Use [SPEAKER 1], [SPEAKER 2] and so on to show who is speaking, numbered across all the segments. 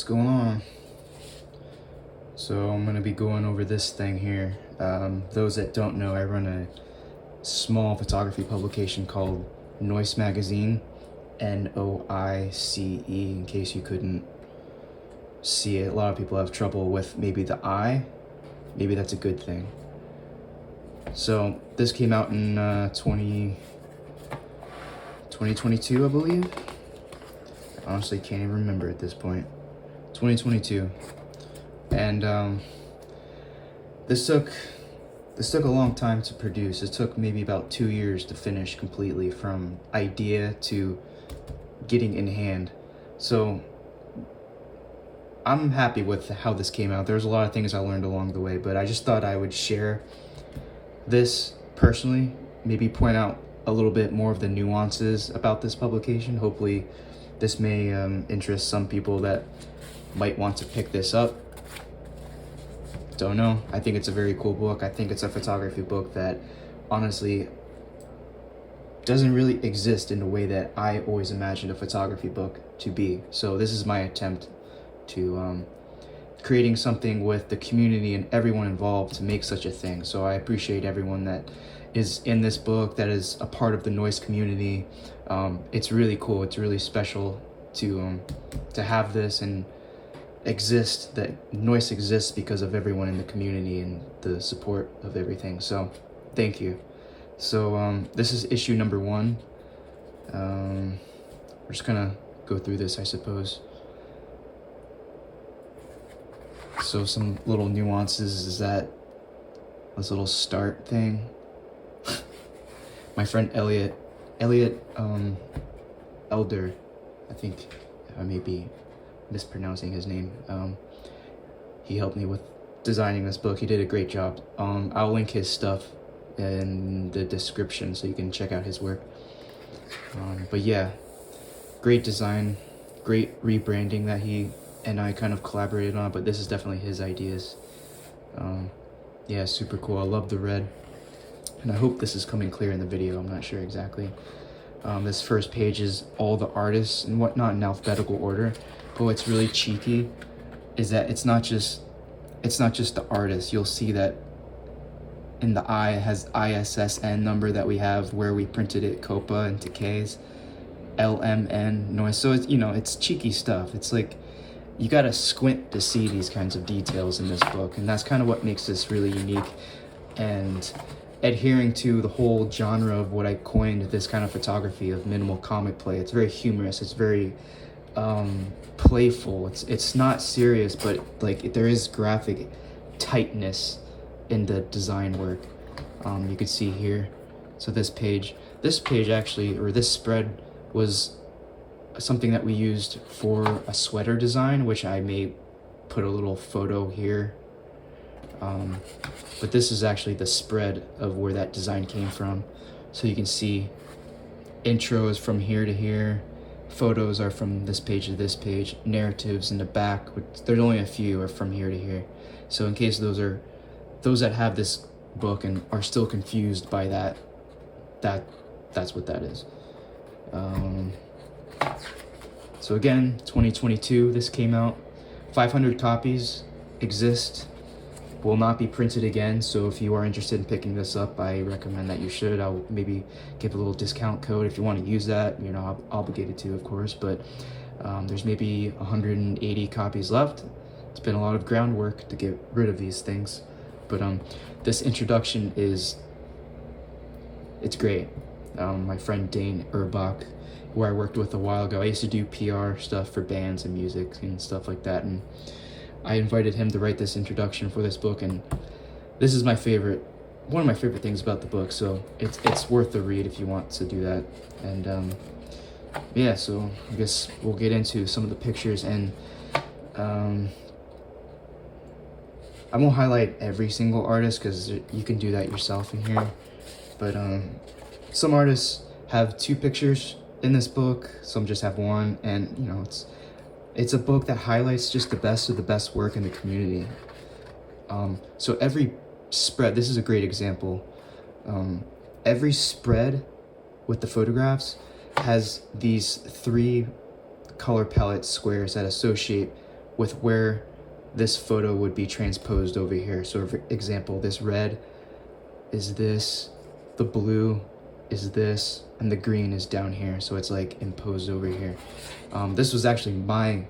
[SPEAKER 1] What's going on? So I'm going to be going over this thing here. Those that don't know, I run a small photography publication called NOICE Magazine, NOICE, in case you couldn't see it. A lot of people have trouble with maybe the I. Maybe that's a good thing. So this came out in 2022, I believe. I honestly can't even remember at this point. 2022. And this took a long time to produce. It took maybe about 2 years to finish completely, from idea to getting in hand. So I'm happy with how this came out. There's a lot of things I learned along the way, but I just thought I would share this personally, maybe point out a little bit more of the nuances about this publication. Hopefully this may interest some people that might want to pick this up. Don't know. I think it's a very cool book. I think it's a photography book that honestly doesn't really exist in the way that I always imagined a photography book to be. So this is my attempt to creating something with the community and everyone involved to make such a thing. So I appreciate everyone that is in this book, that is a part of the NOICE community. It's really cool. It's really special to have this and exist, that NOICE exists because of everyone in the community and the support of everything. So thank you. So this is issue number 1. We're just gonna go through this, I suppose. So some little nuances is that this little start thing. My friend Elliot Elder, I think I may be mispronouncing his name. He helped me with designing this book. He did a great job. I'll link his stuff in the description so you can check out his work. But yeah, great design, great rebranding that he and I kind of collaborated on, but this is definitely his ideas. Yeah, super cool. I love the red, and I hope this is coming clear in the video. I'm not sure exactly. This first page is all the artists and whatnot in alphabetical order, but what's really cheeky is that it's not just the artist. You'll see that in the I, it has ISSN number that we have where we printed it, COPA into Ks, LMN, noise. So it's, it's cheeky stuff. It's like, you gotta squint to see these kinds of details in this book, and that's kind of what makes this really unique, and adhering to the whole genre of what I coined this kind of photography of minimal comic play. It's very humorous, it's very playful, it's not serious, but like there is graphic tightness in the design work. You can see here. So this page actually, or this spread, was something that we used for a sweater design, which I may put a little photo here. But this is actually the spread of where that design came from. So you can see intros from here to here, photos are from this page to this page, narratives in the back, which there's only a few, are from here to here. So in case those that have this book and are still confused by that's what that is. So again, 2022, this came out. 500 copies exist, will not be printed again. So if you are interested in picking this up, I recommend that you should. I'll maybe give a little discount code if you want to use that. I'm obligated to, of course, but there's maybe 180 copies left. It's been a lot of groundwork to get rid of these things, but this introduction it's great. My friend Dane Urbach, who I worked with a while ago, I used to do PR stuff for bands and music and stuff like that, and I invited him to write this introduction for this book, and this is one of my favorite things about the book, so it's worth the read if you want to do that. And yeah, so I guess we'll get into some of the pictures, and I won't highlight every single artist because you can do that yourself in here, but some artists have 2 pictures in this book, some just have 1, and it's a book that highlights just the best of the best work in the community. So every spread, this is a great example. Every spread with the photographs has these 3 color palette squares that associate with where this photo would be transposed over here. So for example, this red is this, the blue is this, and the green is down here. So it's like imposed over here. This was actually my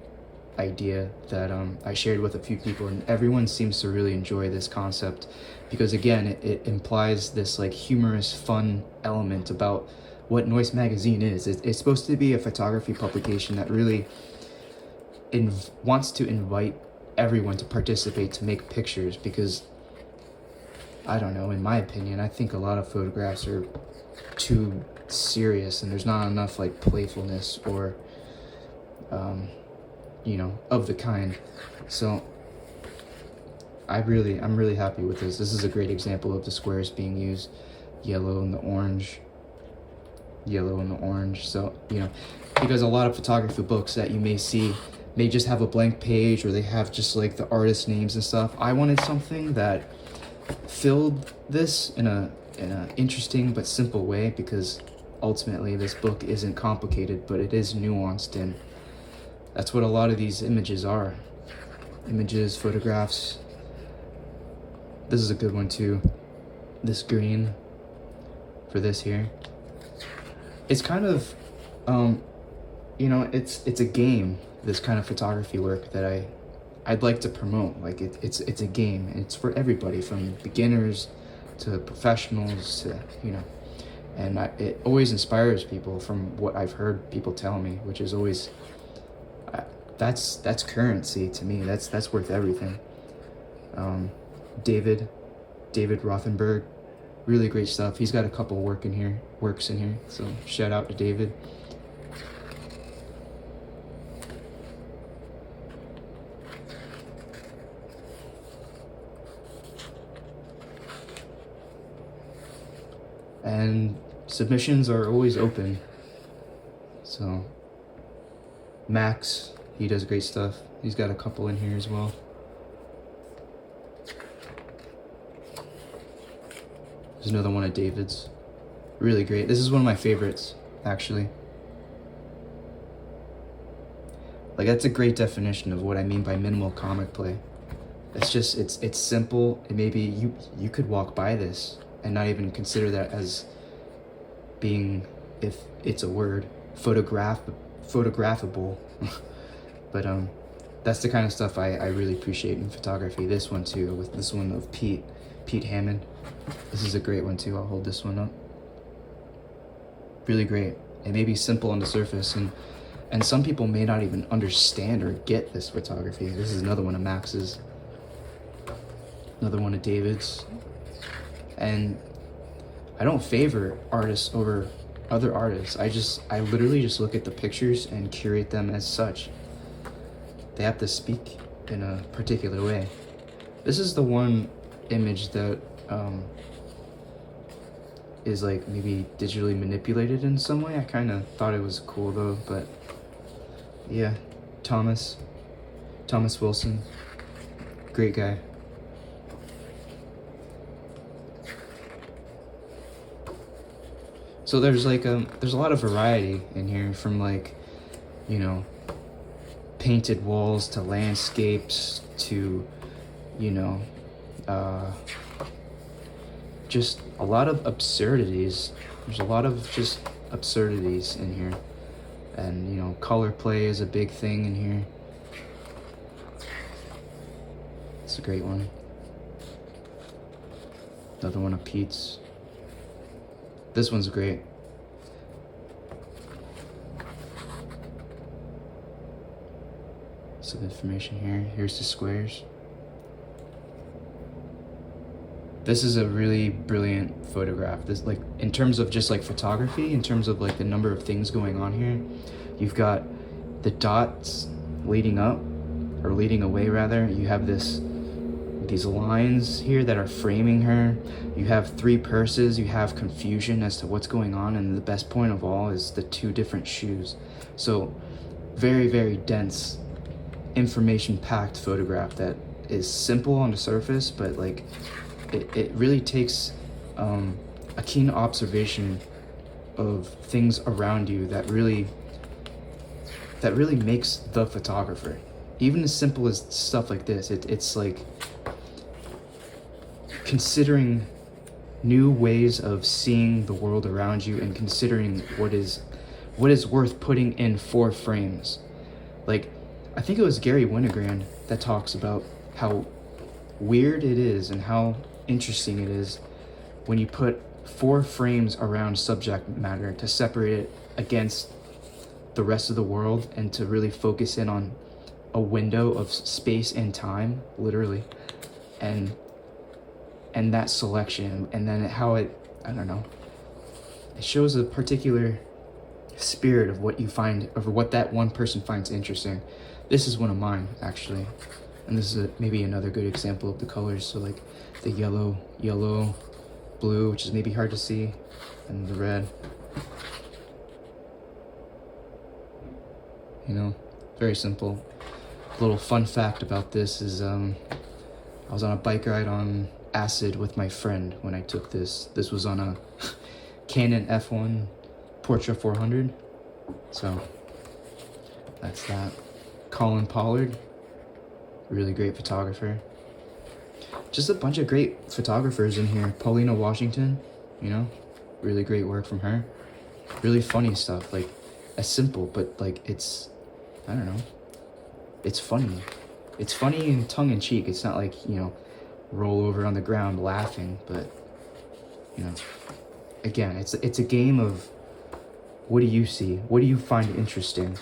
[SPEAKER 1] idea that I shared with a few people, and everyone seems to really enjoy this concept because again, it implies this like humorous, fun element about what NOICE Magazine is. It's supposed to be a photography publication that really wants to invite everyone to participate, to make pictures, because I don't know, in my opinion, I think a lot of photographs are too serious and there's not enough like playfulness or you know, of the kind. So I'm really happy with this. This is a great example of the squares being used, yellow and the orange, yellow and the orange. So, you know, because a lot of photography books that you may see may just have a blank page, or they have just like the artist names and stuff. I wanted something that filled this in a interesting but simple way, because ultimately this book isn't complicated, but it is nuanced, and that's what a lot of these images are. Images, photographs. This is a good one too. This green for this here. It's kind of, you know, it's a game, this kind of photography work that I'd like to promote. Like it's a game, and it's for everybody from beginners to professionals to, you know, and it always inspires people from what I've heard people tell me, which is always, that's currency to me. That's worth everything. David Rothenberg, really great stuff. He's got a couple works in here, so shout out to David. And submissions are always open. So Max, he does great stuff. He's got a couple in here as well. There's another one of David's. Really great. This is one of my favorites, actually. Like, that's a great definition of what I mean by minimal comic play. It's just, it's simple. And maybe you could walk by this and not even consider that as being, if it's a word, photographable. But that's the kind of stuff I really appreciate in photography. This one too, with this one of Pete Hammond. This is a great one too. I'll hold this one up. Really great. It may be simple on the surface, and some people may not even understand or get this photography. This is another one of Max's. Another one of David's. And I don't favor artists over other artists. I literally just look at the pictures and curate them as such. They have to speak in a particular way. This is the one image that is like maybe digitally manipulated in some way. I kind of thought it was cool though, but yeah, Thomas Wilson, great guy. So there's like there's a lot of variety in here, from like, you know, painted walls to landscapes to, you know, just a lot of absurdities. There's a lot of just absurdities in here. And, you know, color play is a big thing in here. It's a great one. Another one of Pete's. This one's great. Some information here. Here's the squares. This is a really brilliant photograph. This, like, in terms of just like photography, in terms of like the number of things going on here, you've got the dots leading up, or leading away rather. You have these lines here that are framing her. You have three purses. You have confusion as to what's going on, and the best point of all is the two different shoes. So very, very dense, information-packed photograph that is simple on the surface, but like it really takes a keen observation of things around you that really makes the photographer. even as simple as stuff like this, it's like considering new ways of seeing the world around you and considering what is worth putting in 4 frames. Like, I think it was Gary Winogrand that talks about how weird it is and how interesting it is when you put 4 frames around subject matter to separate it against the rest of the world and to really focus in on a window of space and time, literally, and that selection, and then how it, I don't know, it shows a particular spirit of what you find, of what that one person finds interesting. This is one of mine, actually, and this is maybe another good example of the colors. So like the yellow, blue, which is maybe hard to see, and the red. You know, very simple. Little fun fact about this is I was on a bike ride on acid with my friend when I took this. This was on a Canon F1 Portra 400. So that's that. Colin Pollard, really great photographer. Just a bunch of great photographers in here. Paulina Washington, you know, really great work from her. Really funny stuff, like as simple, but like it's, I don't know, it's funny. It's funny and tongue-in-cheek. It's not like, you know, roll over on the ground laughing, but, you know, again, it's a game of what do you see? What do you find interesting?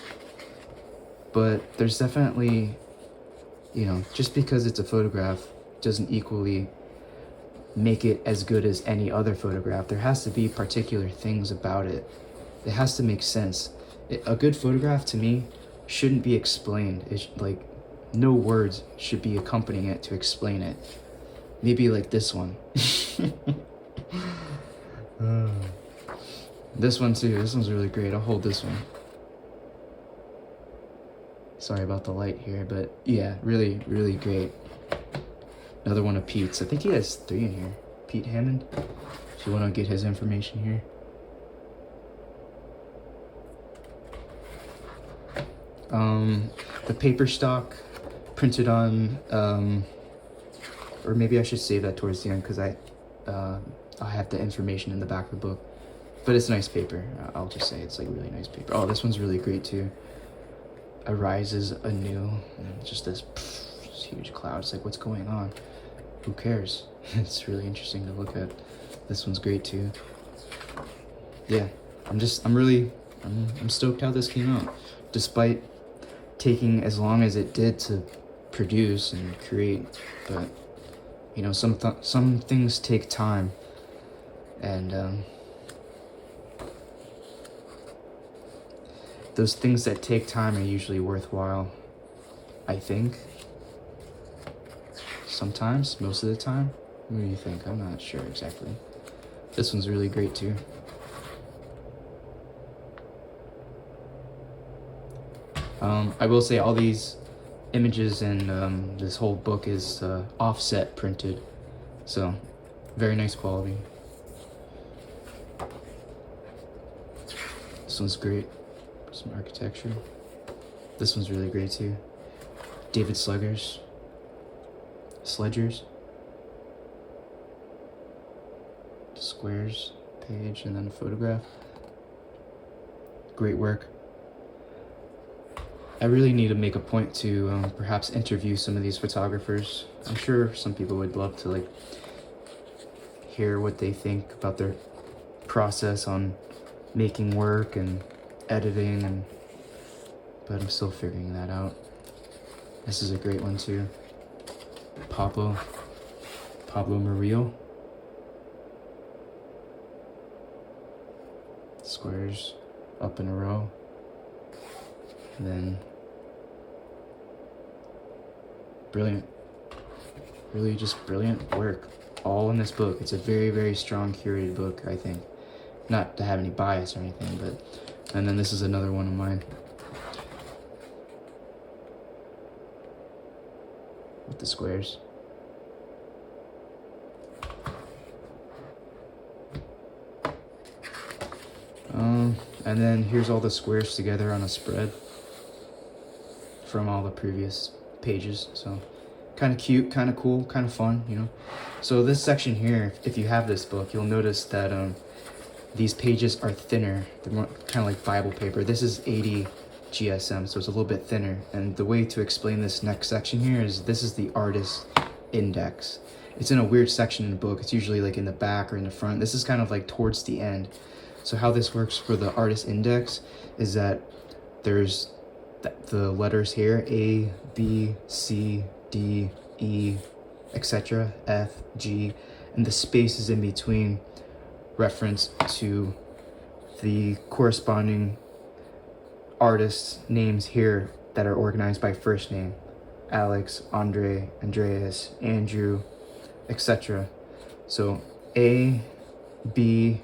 [SPEAKER 1] But there's definitely, you know, just because it's a photograph doesn't equally make it as good as any other photograph. There has to be particular things about it. It has to make sense. A good photograph, to me, shouldn't be explained. It's like, no words should be accompanying it to explain it. Maybe like this one. This one too. This one's really great. I'll hold this one. Sorry about the light here, but yeah, really, really great. Another one of Pete's. I think he has 3 in here. Pete Hammond. If you want to get his information here. The paper stock printed on, or maybe I should save that towards the end because I have the information in the back of the book. But it's nice paper. I'll just say it's like really nice paper. Oh, this one's really great too. Arises anew. And just this huge cloud. It's like, what's going on? Who cares? It's really interesting to look at. This one's great too. Yeah, I'm stoked how this came out. Despite taking as long as it did to produce and create, but you know, some things take time, and those things that take time are usually worthwhile, I think. Sometimes, most of the time. What do you think? I'm not sure exactly. This one's really great too. I will say all these images and this whole book is offset printed, so very nice quality. This one's great. Some architecture. This one's really great too. David Sledger's squares page and then a photograph. Great work. I really need to make a point to perhaps interview some of these photographers. I'm sure some people would love to like hear what they think about their process on making work and editing, but I'm still figuring that out. This is a great one too. Pablo Murillo. Squares up in a row. And then brilliant. Really just brilliant work. All in this book. It's a very, very strong curated book, I think. Not to have any bias or anything, but... And then this is another one of mine. With the squares. And then here's all the squares together on a spread. from all the previous pages. So kind of cute, kind of cool, kind of fun, you know. So this section here, if you have this book, you'll notice that these pages are thinner. They're more kind of like Bible paper. This is 80 GSM, so it's a little bit thinner. And the way to explain this next section here is this is the artist index. It's in a weird section in the book. It's usually like in the back or in the front. This is kind of like towards the end. So how this works for the artist index is that there's the letters here, A, B, C, D, E, etc., F, G, and the spaces in between reference to the corresponding artists' names here that are organized by first name. Alex, Andre, Andreas, Andrew, etc. So A, B,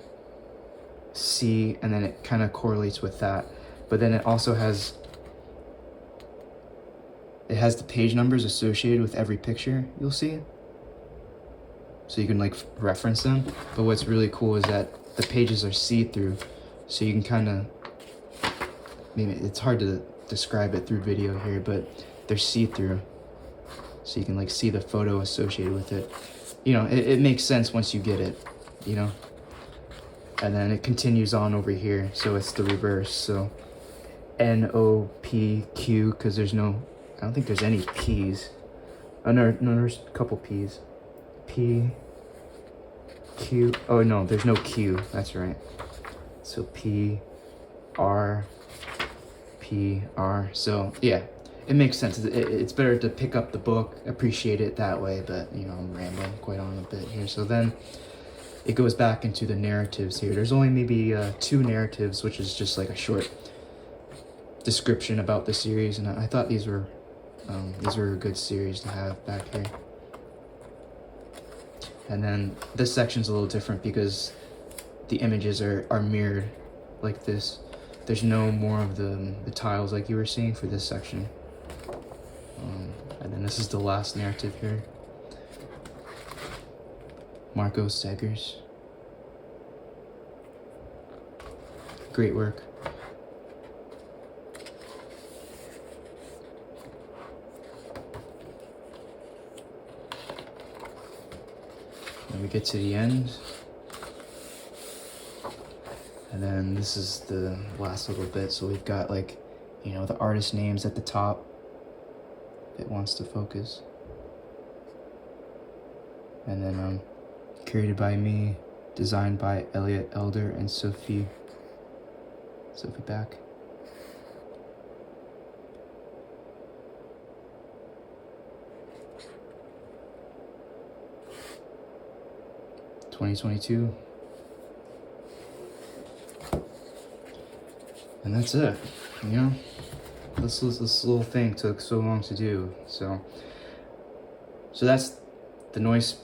[SPEAKER 1] C, and then it kind of correlates with that. But then it also has the page numbers associated with every picture you'll see. So you can like reference them. But what's really cool is that the pages are see-through. So you can kind of, maybe it's hard to describe it through video here, but they're see-through. So you can like see the photo associated with it. You know, it makes sense once you get it, you know. And then it continues on over here. So it's the reverse. So NOPQ, because there's no, I don't think there's any P's. Oh, no, there's a couple P's. P, Q, oh no, there's no Q, that's right. So P, R, P, R, so yeah, it makes sense. It's better to pick up the book, appreciate it that way, but you know, I'm rambling quite on a bit here. So then it goes back into the narratives here. There's only maybe 2 narratives, which is just like a short description about the series, and I thought these were a good series to have back here. And then this section's a little different because the images are mirrored like this. There's no more of the tiles like you were seeing for this section. And then this is the last narrative here. Marco Seggers. Great work. And we get to the end. And then this is the last little bit. So we've got like, you know, the artist names at the top. If it wants to focus. And then created by me, designed by Elliot Elder and Sophie Back. (2022). And that's it, you know. This little thing took so long to do. So that's the NOICE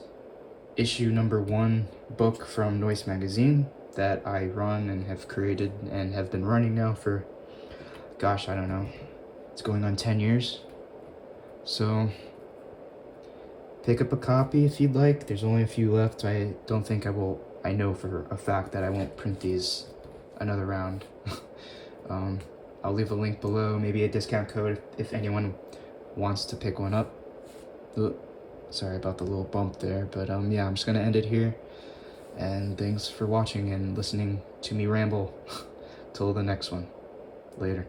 [SPEAKER 1] issue #1 book from NOICE Magazine that I run and have created and have been running now for, gosh, I don't know, it's going on 10 years. So pick up a copy if you'd like. There's only a few left. I don't think I will. I know for a fact that I won't print these another round. I'll leave a link below, maybe a discount code if anyone wants to pick one up. Sorry about the little bump there, but yeah, I'm just gonna end it here. And thanks for watching and listening to me ramble. Till the next one. Later.